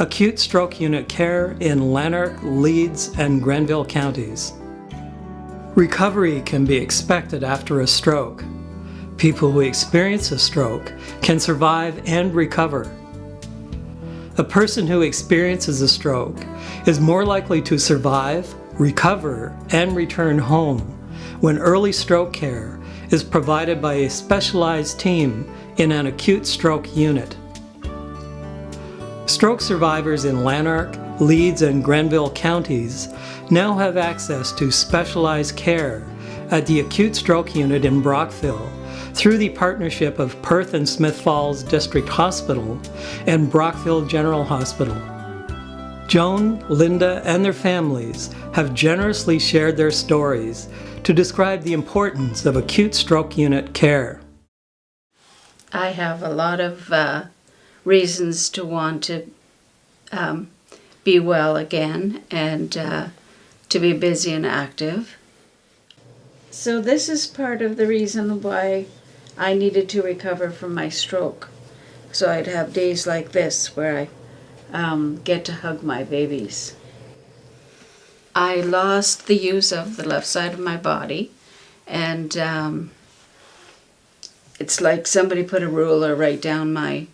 Acute Stroke Unit care in Lanark, Leeds and Grenville counties. Recovery can be expected after a stroke. People who experience a stroke can survive and recover. A person who experiences a stroke is more likely to survive, recover, and return home when early stroke care is provided by a specialized team in an acute stroke unit. Stroke survivors in Lanark, Leeds and Grenville counties now have access to specialized care at the Acute Stroke Unit in Brockville through the partnership of Perth and Smith Falls District Hospital and Brockville General Hospital. Joan, Linda, and their families have generously shared their stories to describe the importance of acute stroke unit care. I have a lot of reasons to want to be well again and to be busy and active. So this is part of the reason why I needed to recover from my stroke. So I'd have days like this where I get to hug my babies. I lost the use of the left side of my body, and it's like somebody put a ruler right down my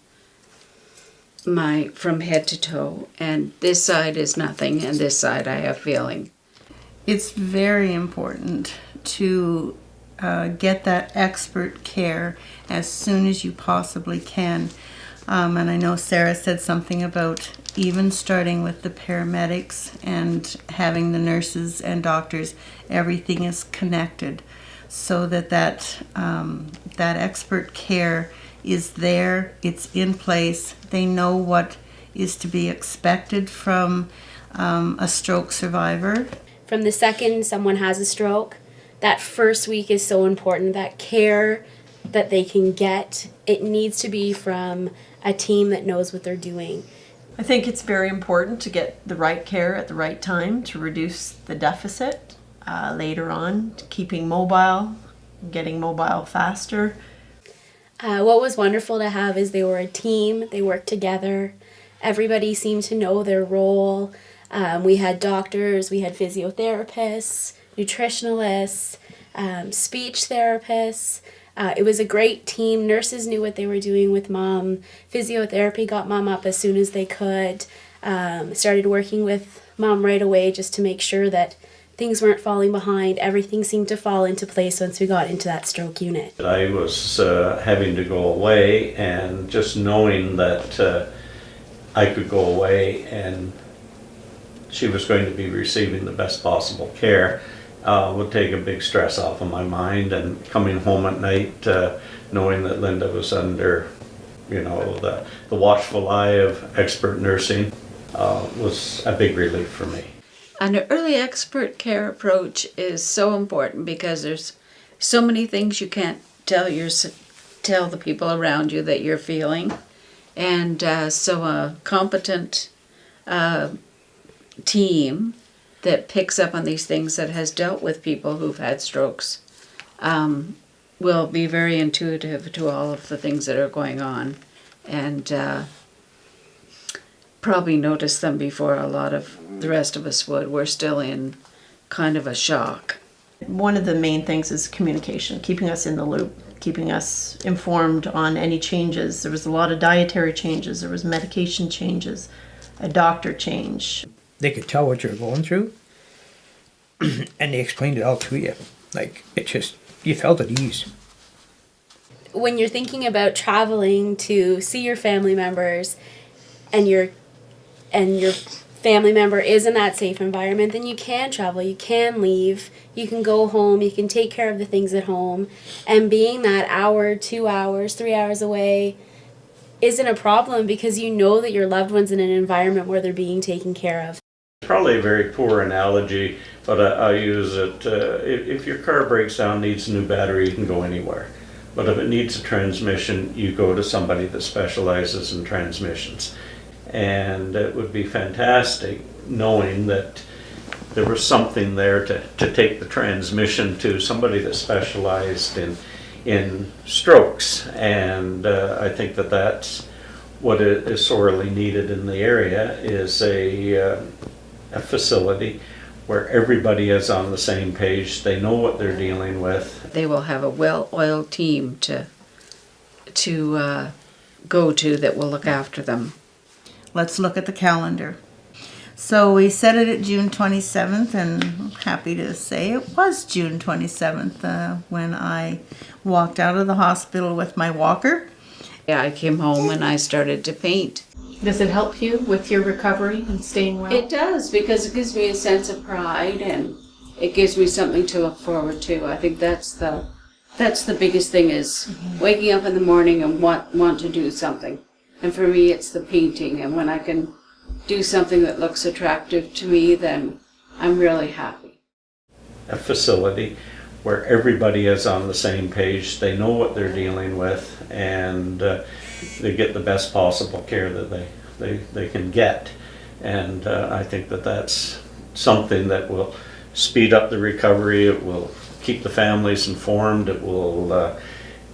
from head to toe, and this side is nothing and this side I have feeling. It's very important to get that expert care as soon as you possibly can. And I know Sarah said something about even starting with the paramedics and having the nurses and doctors, everything is connected so that expert care is there, it's in place, they know what is to be expected from a stroke survivor. From the second someone has a stroke, that first week is so important. That care that they can get, it needs to be from a team that knows what they're doing. I think it's very important to get the right care at the right time to reduce the deficit later on, keeping mobile, getting mobile faster. What was wonderful to have is they were a team, they worked together, everybody seemed to know their role. We had doctors, we had physiotherapists, nutritionalists, speech therapists. It was a great team. Nurses knew what they were doing with Mom. Physiotherapy got Mom up as soon as they could. Started working with Mom right away just to make sure that things weren't falling behind. Everything seemed to fall into place once we got into that stroke unit. I was having to go away, and just knowing that I could go away and she was going to be receiving the best possible care would take a big stress off of my mind. And coming home at night knowing that Linda was under the watchful eye of expert nursing was a big relief for me. An early expert care approach is so important because there's so many things you can't tell the people around you that you're feeling, and so a competent team that picks up on these things, that has dealt with people who've had strokes, will be very intuitive to all of the things that are going on, and probably notice them before a lot of the rest of us would. We're still in kind of a shock. One of the main things is communication, keeping us in the loop, keeping us informed on any changes. There was a lot of dietary changes, there was medication changes, a doctor change. They could tell what you're going through and they explained it all to you. Like, it just, you felt at ease. When you're thinking about traveling to see your family members and your family member is in that safe environment, then you can travel, you can leave, you can go home, you can take care of the things at home, and being that hour, 2 hours, 3 hours away isn't a problem because you know that your loved one's in an environment where they're being taken care of. Probably a very poor analogy, but I use it. If your car breaks down, needs a new battery, you can go anywhere. But if it needs a transmission, you go to somebody that specializes in transmissions. And it would be fantastic knowing that there was something there to take the transmission to somebody that specialized in strokes. And I think that that's what is sorely needed in the area is a facility where everybody is on the same page. They know what they're dealing with. They will have a well-oiled team to go to that will look after them. Let's look at the calendar. So we set it at June 27th, and I'm happy to say it was June 27th when I walked out of the hospital with my walker. Yeah, I came home and I started to paint. Does it help you with your recovery and staying well? It does, because it gives me a sense of pride and it gives me something to look forward to. I think that's the biggest thing, is waking up in the morning and want to do something. And for me, it's the painting. And when I can do something that looks attractive to me, then I'm really happy. A facility where everybody is on the same page. They know what they're dealing with, and they get the best possible care that they can get. And I think that that's something that will speed up the recovery. It will keep the families informed. It will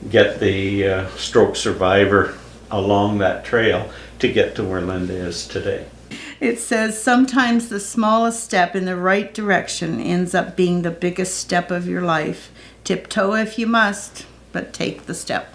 get the stroke survivor along that trail to get to where Linda is today. It says, sometimes the smallest step in the right direction ends up being the biggest step of your life. Tiptoe if you must, but take the step.